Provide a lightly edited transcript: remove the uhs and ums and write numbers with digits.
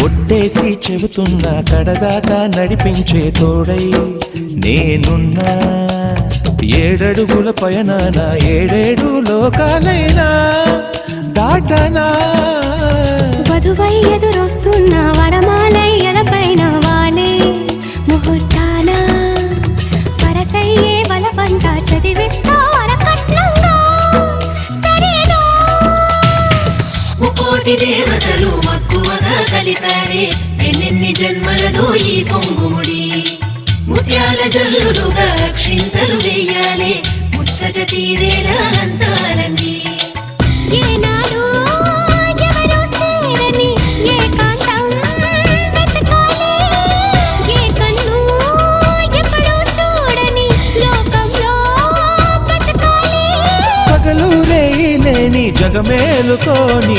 ఒట్టేసి చెబుతున్నా కడదాకా నడిపించే తోడై నేనున్నా. 7 అడుగుల పయనాన 7 లోకాలైనా దాటనా. వధువై ఎదురొస్తున్న వరమాలై ఎదపైన వాలే ముహూర్తాన పరసయ్యే బలవంత చదివిస్తా వరకట్నంగా సరేనా. ముకోటి దేవతలు మక్కువగా కలిపారే ఎన్నెన్ని జన్మలదో ఈ పొంగుముడి. ముత్యాల జల్లులుగా క్షింతలు వేయాలే ముచ్చట తీరేలా అంతారండి. ఏనాడు ఎవరో చేరని ఏకాంతం వెతకాలి. ఏ కన్ను ఎప్పుడూ చూడని లోకంలో బతకాలి. పగలు రేయి లేని జగమేలుకోని